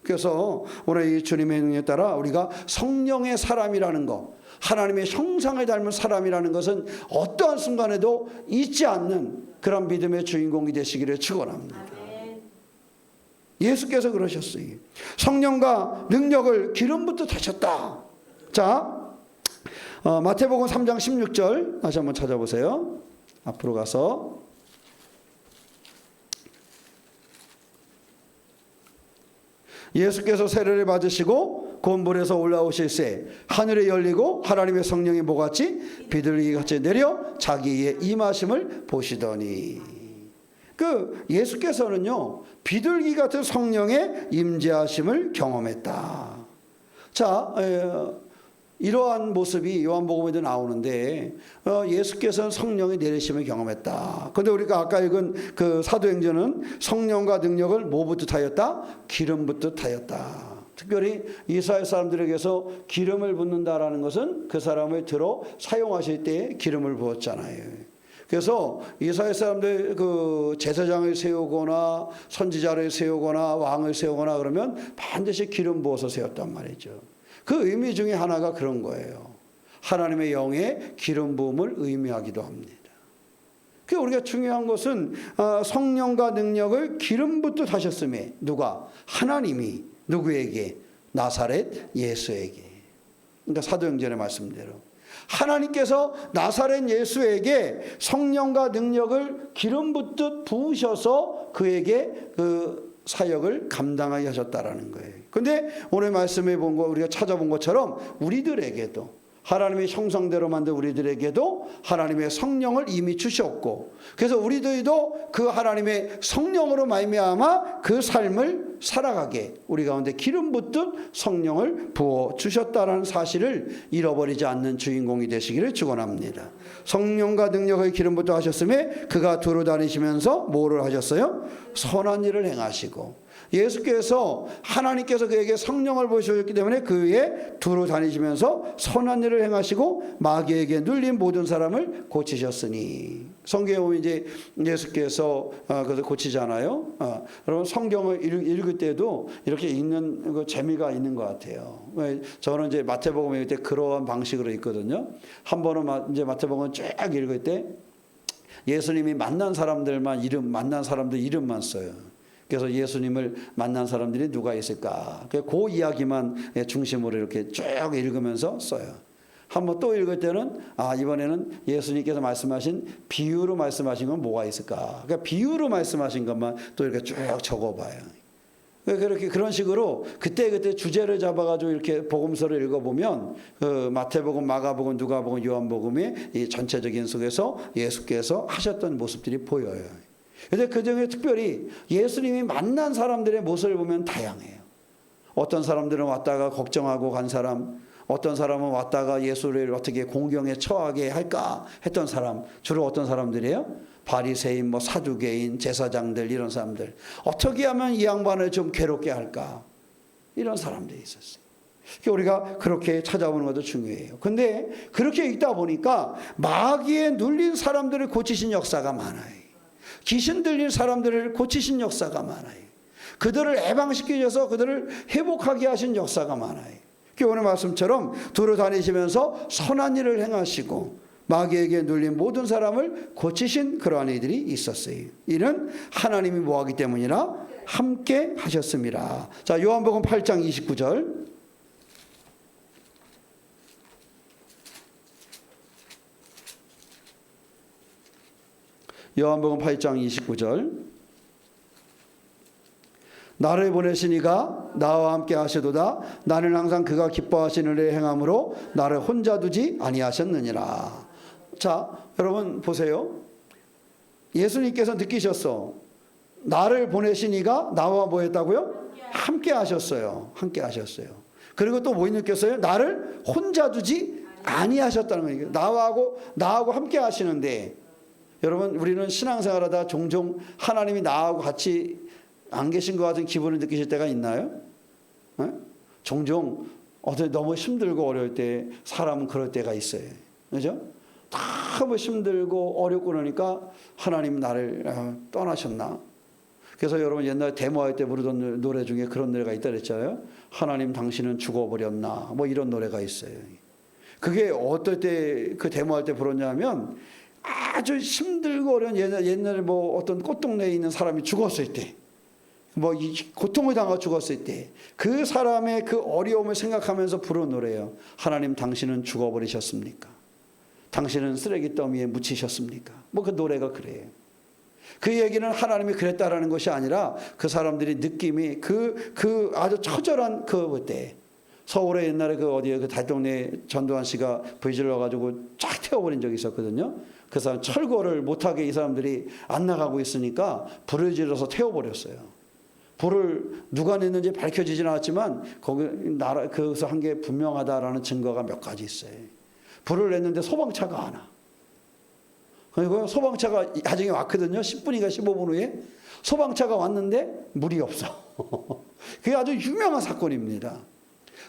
그래서 우리 주님의 능력에 따라 우리가 성령의 사람이라는 것, 하나님의 형상을 닮은 사람이라는 것은 어떠한 순간에도 잊지 않는 그런 믿음의 주인공이 되시기를 축원합니다. 예수께서 그러셨어요. 성령과 능력을 기름부터 타셨다. 자, 마태복음 3장 16절 다시 한번 찾아보세요. 앞으로 가서 예수께서 세례를 받으시고 곧 물에서 올라오실새 하늘이 열리고 하나님의 성령이 뭐같이 비둘기같이 내려 자기의 임하심을 보시더니, 그 예수께서는요 비둘기 같은 성령의 임재하심을 경험했다. 자, 이러한 모습이 요한복음에도 나오는데, 예수께서는 성령의 내리심을 경험했다. 그런데 우리가 아까 읽은 그 사도행전은 성령과 능력을 뭐부터 타였다? 기름부터 타였다. 특별히 이스라엘 사람들에게서 기름을 붓는다라는 것은 그 사람을 들어 사용하실 때 기름을 부었잖아요. 그래서 이스라엘 사람들 그 제사장을 세우거나 선지자를 세우거나 왕을 세우거나 그러면 반드시 기름 부어서 세웠단 말이죠. 그 의미 중에 하나가 그런 거예요. 하나님의 영의 기름 부음을 의미하기도 합니다. 그 우리가 중요한 것은 성령과 능력을 기름부터 타셨음에, 누가? 하나님이 누구에게? 나사렛 예수에게. 그러니까 사도행전의 말씀대로 하나님께서 나사렛 예수에게 성령과 능력을 기름 붓듯 부으셔서 그에게 그 사역을 감당하게 하셨다라는 거예요. 근데 오늘 말씀에 본 거, 우리가 찾아본 것처럼 우리들에게도, 하나님의 형상대로 만든 우리들에게도 하나님의 성령을 이미 주셨고, 그래서 우리들도 그 하나님의 성령으로 말미암아 그 삶을 살아가게 우리 가운데 기름 붓듯 성령을 부어 주셨다라는 사실을 잃어버리지 않는 주인공이 되시기를 축원합니다. 성령과 능력을 기름 붓듯 하셨음에 그가 두루 다니시면서 뭐를 하셨어요? 선한 일을 행하시고, 예수께서 하나님께서 그에게 성령을 보여주셨기 때문에 그의 두루 다니시면서 선한 일을 행하시고 마귀에게 눌린 모든 사람을 고치셨으니. 성경에 보면 이제 예수께서 그래서 고치잖아요. 여러분 성경을 읽을 때도 이렇게 읽는 그 재미가 있는 것 같아요. 저는 이제 마태복음 읽을 때 그러한 방식으로 읽거든요. 한 번은 이제 마태복음 쭉 읽을 때 예수님이 만난 사람들 이름만 써요. 그래서 예수님을 만난 사람들이 누가 있을까? 그 이야기만 중심으로 이렇게 쭉 읽으면서 써요. 한번 또 읽을 때는 이번에는 예수님께서 말씀하신 비유로 말씀하신 건 뭐가 있을까? 그러니까 비유로 말씀하신 것만 또 이렇게 쭉 적어봐요. 그렇게 그런 식으로 그때 주제를 잡아가지고 이렇게 복음서를 읽어보면 그 마태복음, 마가복음, 누가복음, 요한복음의 이 전체적인 속에서 예수께서 하셨던 모습들이 보여요. 그런데 그중에 특별히 예수님이 만난 사람들의 모습을 보면 다양해요. 어떤 사람들은 왔다가 걱정하고 간 사람, 어떤 사람은 왔다가 예수를 어떻게 공경에 처하게 할까 했던 사람, 주로 어떤 사람들이에요? 바리새인, 사두개인, 제사장들, 이런 사람들. 어떻게 하면 이 양반을 좀 괴롭게 할까? 이런 사람들이 있었어요. 우리가 그렇게 찾아보는 것도 중요해요. 근데 그렇게 읽다 보니까 마귀에 눌린 사람들을 고치신 역사가 많아요. 귀신 들린 사람들을 고치신 역사가 많아요. 그들을 해방시키셔서 그들을 회복하게 하신 역사가 많아요. 오늘 말씀처럼 두루 다니시면서 선한 일을 행하시고 마귀에게 눌린 모든 사람을 고치신 그러한 이들이 있었어요. 이는 하나님이 뭐하기 때문이라 함께 하셨습니다. 자, 요한복음 8장 29절. 요한복음 8장 29절. 나를 보내신 이가 나와 함께 하시도다. 나는 항상 그가 기뻐하시는 일을 행함으로 나를 혼자 두지 아니하셨느니라. 자, 여러분 보세요. 예수님께서 느끼셨어. 나를 보내신 이가 나와 뭐 했다고요? 함께 하셨어요. 함께 하셨어요. 그리고 또 뭐 느꼈어요? 나를 혼자 두지 아니하셨다는 거예요. 나하고 함께 하시는데, 여러분 우리는 신앙생활하다 종종 하나님이 나하고 같이 안 계신 것 같은 기분을 느끼실 때가 있나요? 종종 너무 힘들고 어려울 때 사람은 그럴 때가 있어요. 그죠? 너무 힘들고 어렵고 그러니까 하나님 나를 떠나셨나? 그래서 여러분 옛날 데모할 때 부르던 노래 중에 그런 노래가 있다 그랬잖아요. 하나님 당신은 죽어버렸나? 이런 노래가 있어요. 그게 어떨 때 그 데모할 때 부르냐면 아주 힘들고 어려운 옛날에 어떤 꽃동네에 있는 사람이 죽었을 때, 이 고통을 당하고 죽었을 때 그 사람의 그 어려움을 생각하면서 부르는 노래예요. 하나님 당신은 죽어버리셨습니까? 당신은 쓰레기 더미에 묻히셨습니까? 그 노래가 그래요. 그 얘기는 하나님이 그랬다라는 것이 아니라 그 사람들이 느낌이 그 아주 처절한 그때 서울에 옛날에 그 달동네 전두환 씨가 불질러 가지고 쫙 태워버린 적이 있었거든요. 그 사람 철거를 못하게 이 사람들이 안 나가고 있으니까 불을 질러서 태워버렸어요. 불을 누가 냈는지 밝혀지진 않았지만 거기서 한 게 분명하다라는 증거가 몇 가지 있어요. 불을 냈는데 소방차가 안 와. 그리고 소방차가 나중에 왔거든요. 10분인가 15분 후에 소방차가 왔는데 물이 없어. 그게 아주 유명한 사건입니다.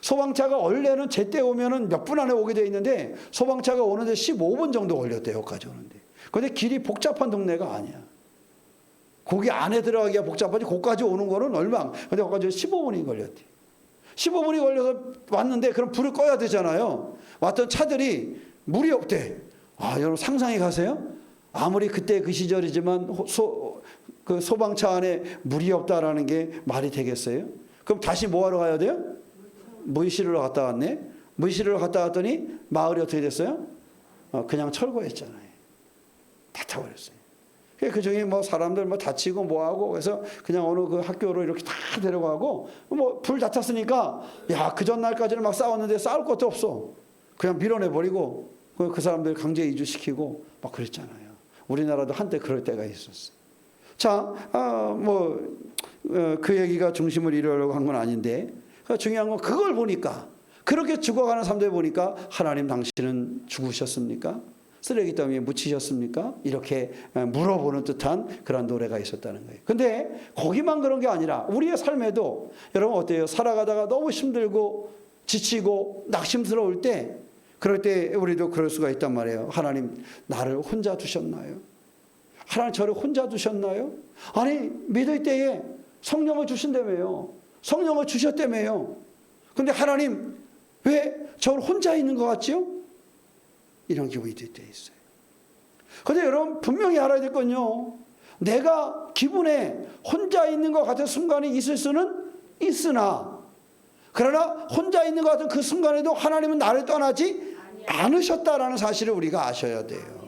소방차가 원래는 제때 오면은 몇 분 안에 오게 돼 있는데 소방차가 오는데 15분 정도 걸렸대요. 여기까지 오는데. 근데 길이 복잡한 동네가 아니야. 거기 안에 들어가기가 복잡하지. 거기까지 오는 거는 얼마? 근데 거기까지 15분이 걸렸대. 15분이 걸려서 왔는데 그럼 불을 꺼야 되잖아요. 왔던 차들이 물이 없대. 여러분 상상해 가세요? 아무리 그때 그 시절이지만 그 소방차 안에 물이 없다라는 게 말이 되겠어요? 그럼 다시 뭐 하러 가야 돼요? 문시르로 갔다 왔네. 문시르로 갔다 왔더니 마을이 어떻게 됐어요? 그냥 철거했잖아요. 다 타버렸어요. 그 중에 뭐 사람들 뭐 다치고 뭐하고 그래서 그냥 어느 그 학교로 이렇게 다 데려가고 뭐 불 다 탔으니까 야, 그 전날까지는 막 싸웠는데 싸울 것도 없어. 그냥 밀어내버리고 그 사람들 강제 이주시키고 막 그랬잖아요. 우리나라도 한때 그럴 때가 있었어요. 자, 그 얘기가 중심을 이루려고 한 건 아닌데 중요한 건 그걸 보니까 그렇게 죽어가는 사람들 보니까 하나님 당신은 죽으셨습니까? 쓰레기 더미에 묻히셨습니까? 이렇게 물어보는 듯한 그런 노래가 있었다는 거예요. 근데 거기만 그런 게 아니라 우리의 삶에도 여러분 어때요? 살아가다가 너무 힘들고 지치고 낙심스러울 때 그럴 때 우리도 그럴 수가 있단 말이에요. 하나님 나를 혼자 두셨나요? 하나님 저를 혼자 두셨나요? 아니 믿을 때에 성령을 주신다며요. 성령을 주셨다며요. 근데 하나님 왜 저를 혼자 있는 것 같지요? 이런 기분이 들 때 있어요. 근데 여러분 분명히 알아야 될 건요. 내가 기분에 혼자 있는 것 같은 순간이 있을 수는 있으나 그러나 혼자 있는 것 같은 그 순간에도 하나님은 나를 떠나지 않으셨다라는 사실을 우리가 아셔야 돼요.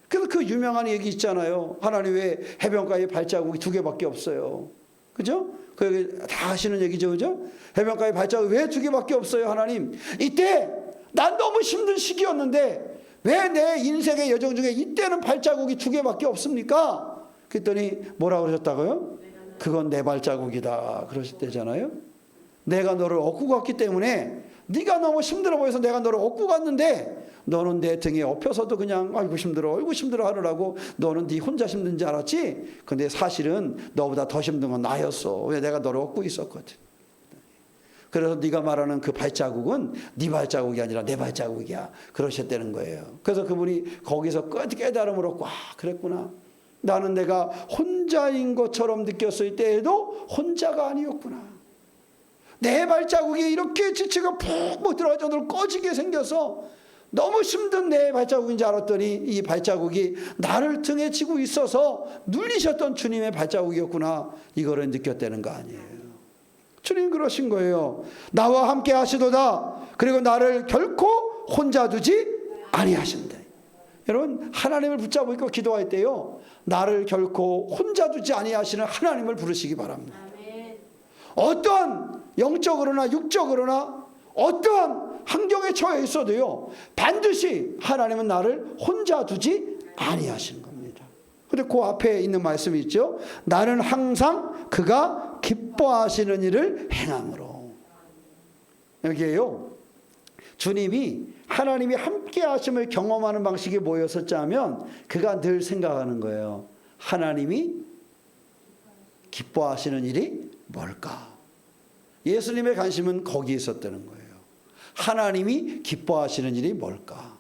그래서 그 유명한 얘기 있잖아요. 하나님 왜 해변가에 발자국이 2개밖에 없어요? 그죠? 그 다 하시는 얘기죠. 그죠? 해변가에 발자국이 왜 2개밖에 없어요? 하나님. 이때 난 너무 힘든 시기였는데 왜 내 인생의 여정 중에 이때는 발자국이 2개밖에 없습니까? 그랬더니 뭐라고 그러셨다고요? 그건 내 발자국이다 그러실 때잖아요. 내가 너를 얻고 갔기 때문에 네가 너무 힘들어 보여서 내가 너를 얻고 갔는데 너는 내 등에 엎혀서도 그냥 아이고 힘들어 하느라고 너는 네 혼자 힘든 줄 알았지? 근데 사실은 너보다 더 힘든 건 나였어. 왜 내가 너를 얻고 있었거든. 그래서 네가 말하는 그 발자국은 네 발자국이 아니라 내 발자국이야. 그러셨다는 거예요. 그래서 그분이 거기서 깨달음을 얻고 그랬구나. 나는 내가 혼자인 것처럼 느꼈을 때에도 혼자가 아니었구나. 내 발자국이 이렇게 지치고 푹 못 들어갈 정도로 꺼지게 생겨서 너무 힘든 내 발자국인 줄 알았더니 이 발자국이 나를 등에 지고 있어서 눌리셨던 주님의 발자국이었구나. 이거를 느꼈다는 거 아니에요. 주님 그러신 거예요. 나와 함께 하시도다. 그리고 나를 결코 혼자 두지 아니하신다. 여러분 하나님을 붙잡고 기도할 때요. 나를 결코 혼자 두지 아니하시는 하나님을 부르시기 바랍니다. 어떠한 영적으로나 육적으로나 어떠한 환경에 처해 있어도요. 반드시 하나님은 나를 혼자 두지 아니하시는 겁니다. 그런데 그 앞에 있는 말씀이 있죠. 나는 항상 그가 기뻐하시는 일을 행함으로. 여기에요. 주님이 하나님이 함께 하심을 경험하는 방식이 뭐였었지 하면 그가 늘 생각하는 거예요. 하나님이 기뻐하시는 일이 뭘까? 예수님의 관심은 거기에 있었다는 거예요. 하나님이 기뻐하시는 일이 뭘까?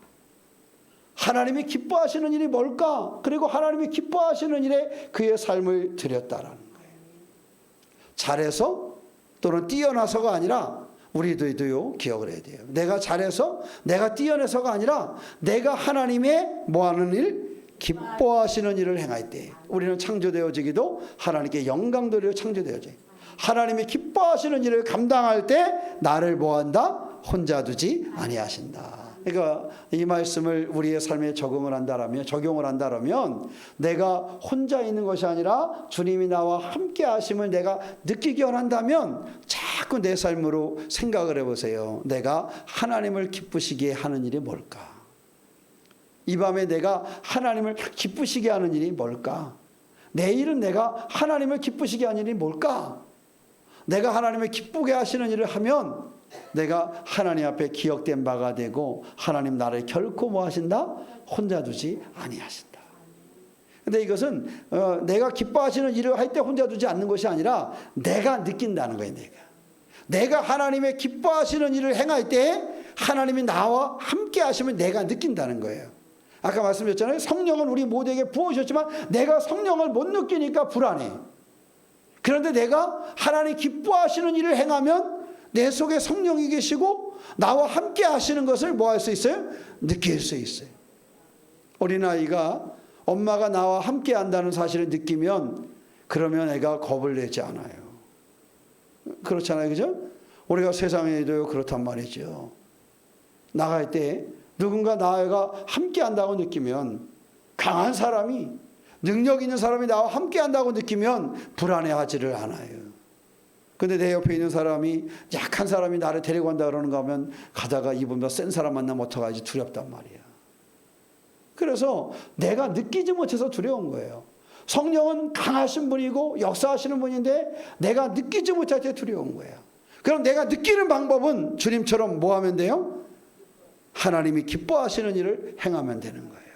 하나님이 기뻐하시는 일이 뭘까? 그리고 하나님이 기뻐하시는 일에 그의 삶을 드렸다라는 거예요. 잘해서 또는 뛰어나서가 아니라 우리들도요 기억을 해야 돼요. 내가 잘해서 내가 뛰어나서가 아니라 내가 하나님의 뭐하는 일? 기뻐하시는 일을 행할 때 우리는 창조되어지기도 하나님께 영광 돌려 창조되어져요. 하나님이 기뻐하시는 일을 감당할 때 나를 뭐한다? 혼자 두지 아니하신다. 그러니까 이 말씀을 우리의 삶에 적용을 한다라면 내가 혼자 있는 것이 아니라 주님이 나와 함께 하심을 내가 느끼게 원한다면 자꾸 내 삶으로 생각을 해보세요. 내가 하나님을 기쁘시게 하는 일이 뭘까? 이 밤에 내가 하나님을 기쁘시게 하는 일이 뭘까? 내일은 내가 하나님을 기쁘시게 하는 일이 뭘까? 내가 하나님을 기쁘게 하시는 일을 하면 내가 하나님 앞에 기억된 바가 되고 하나님 나를 결코 뭐 하신다? 혼자 두지 아니하신다. 근데 이것은 내가 기뻐하시는 일을 할 때 혼자 두지 않는 것이 아니라 내가 느낀다는 거예요. 내가 하나님의 기뻐하시는 일을 행할 때 하나님이 나와 함께 하시면 내가 느낀다는 거예요. 아까 말씀드렸잖아요. 성령은 우리 모두에게 부어주셨지만 내가 성령을 못 느끼니까 불안해. 그런데 내가 하나님 기뻐하시는 일을 행하면 내 속에 성령이 계시고 나와 함께 하시는 것을 뭐 할 수 있어요? 느낄 수 있어요. 어린아이가 엄마가 나와 함께 한다는 사실을 느끼면 그러면 애가 겁을 내지 않아요. 그렇잖아요. 그죠? 우리가 세상에도 그렇단 말이죠. 나갈 때 누군가 나와 함께 한다고 느끼면, 강한 사람이, 능력 있는 사람이 나와 함께 한다고 느끼면 불안해하지를 않아요. 근데 내 옆에 있는 사람이, 약한 사람이 나를 데리고 간다 그러는가 하면, 가다가 이분보다 센 사람 만나면 어떡하지 두렵단 말이야. 그래서 내가 느끼지 못해서 두려운 거예요. 성령은 강하신 분이고 역사하시는 분인데 내가 느끼지 못할 때 두려운 거예요. 그럼 내가 느끼는 방법은 주님처럼 뭐 하면 돼요? 하나님이 기뻐하시는 일을 행하면 되는 거예요.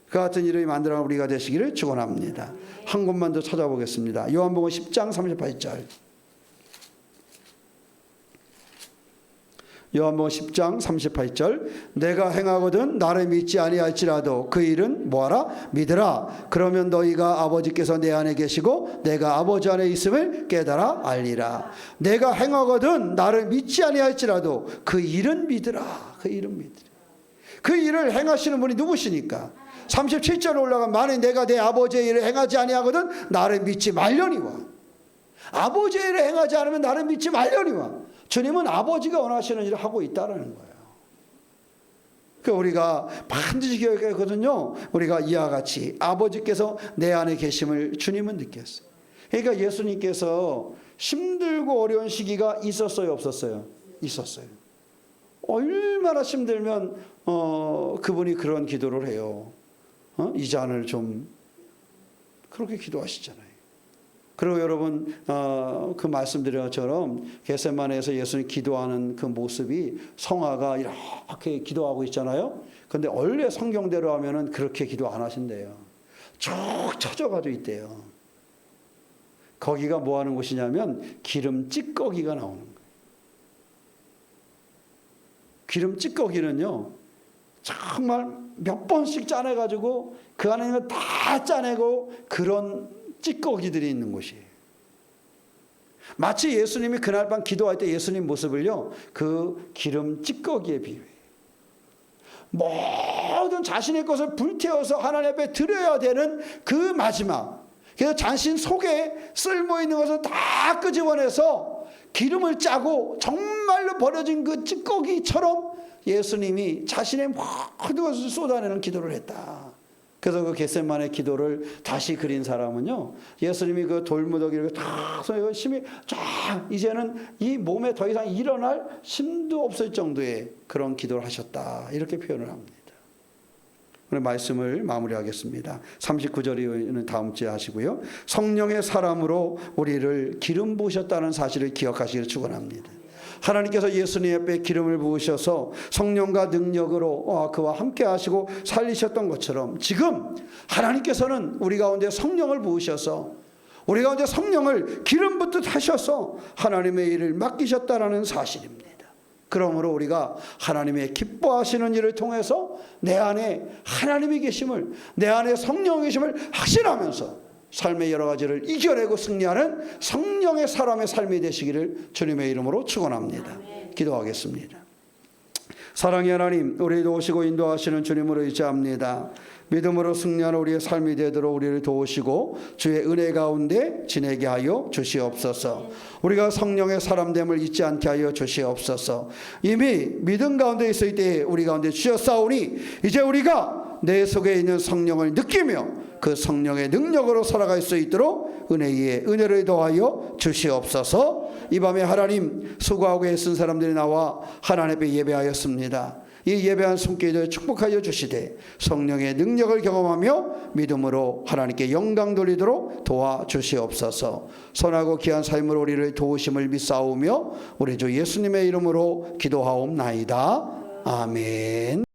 그 같은 일을 만들어 우리가 되시기를 축원합니다. 한 곳만 더 찾아보겠습니다. 요한복음 10장 38절. 요한복음 10장 38절. 내가 행하거든 나를 믿지 아니할지라도 그 일은 뭐하라? 믿으라. 그러면 너희가 아버지께서 내 안에 계시고 내가 아버지 안에 있음을 깨달아 알리라. 내가 행하거든 나를 믿지 아니할지라도 그 일은 믿으라. 그 일은 믿으라. 그 일을 행하시는 분이 누구시니까? 37절에 올라가면 만일 내가 내 아버지의 일을 행하지 아니하거든 나를 믿지 말려니와. 아버지의 일을 행하지 않으면 나를 믿지 말려니와. 주님은 아버지가 원하시는 일을 하고 있다는 거예요. 그러니까 우리가 반드시 기억해야 하거든요. 우리가 이와 같이 아버지께서 내 안에 계심을 주님은 느꼈어요. 그러니까 예수님께서 힘들고 어려운 시기가 있었어요, 없었어요? 있었어요. 얼마나 힘들면 그분이 그런 기도를 해요. 이 잔을 좀, 그렇게 기도하시잖아요. 그리고 여러분 그 말씀드린 것처럼 겟세마네에서 예수님 기도하는 그 모습이, 성화가 이렇게 기도하고 있잖아요. 근데 원래 성경대로 하면은 그렇게 기도 안 하신대요. 쭉 처져가지고 있대요. 거기가 뭐 하는 곳이냐면 기름 찌꺼기가 나오는 거예요. 기름 찌꺼기는요, 정말 몇 번씩 짜내가지고 그 안에 있는 거 다 짜내고 그런 찌꺼기들이 있는 곳이에요. 마치 예수님이 그날 밤 기도할 때 예수님 모습을요, 그 기름 찌꺼기에 비유해요. 모든 자신의 것을 불태워서 하나님 앞에 드려야 되는 그 마지막, 그래서 자신 속에 쓸모있는 것을 다 끄집어내서 기름을 짜고 정말로 버려진 그 찌꺼기처럼 예수님이 자신의 모든 것을 쏟아내는 기도를 했다. 그래서 그 겟세마네 기도를 다시 그린 사람은요, 예수님이 그 돌무더기를 다 힘이 쫙, 이제는 이 몸에 더 이상 일어날 힘도 없을 정도의 그런 기도를 하셨다, 이렇게 표현을 합니다. 오늘 말씀을 마무리하겠습니다. 39절은 다음 주에 하시고요. 성령의 사람으로 우리를 기름 부으셨다는 사실을 기억하시기를 축원합니다. 하나님께서 예수님 앞에 기름을 부으셔서 성령과 능력으로 그와 함께 하시고 살리셨던 것처럼, 지금 하나님께서는 우리 가운데 성령을 부으셔서 우리 가운데 성령을 기름 붓듯 하셔서 하나님의 일을 맡기셨다는 사실입니다. 그러므로 우리가 하나님의 기뻐하시는 일을 통해서 내 안에 하나님이 계심을, 내 안에 성령이 계심을 확신하면서 삶의 여러 가지를 이겨내고 승리하는 성령의 사람의 삶이 되시기를 주님의 이름으로 축원합니다. 기도하겠습니다. 사랑의 하나님, 우리를 도우시고 인도하시는 주님으로 의지합니다. 믿음으로 승리하는 우리의 삶이 되도록 우리를 도우시고 주의 은혜 가운데 지내게 하여 주시옵소서. 우리가 성령의 사람됨을 잊지 않게 하여 주시옵소서. 이미 믿음 가운데 있을 때 우리 가운데 주셨사오니 이제 우리가 내 속에 있는 성령을 느끼며 그 성령의 능력으로 살아갈 수 있도록 은혜 위에 은혜를 더하여 주시옵소서. 이 밤에 하나님, 수고하고 애쓴 사람들이 나와 하나님 앞에 예배하였습니다. 이 예배한 손길을 축복하여 주시되 성령의 능력을 경험하며 믿음으로 하나님께 영광 돌리도록 도와주시옵소서. 선하고 귀한 삶으로 우리를 도우심을 믿사오며 우리 주 예수님의 이름으로 기도하옵나이다. 아멘.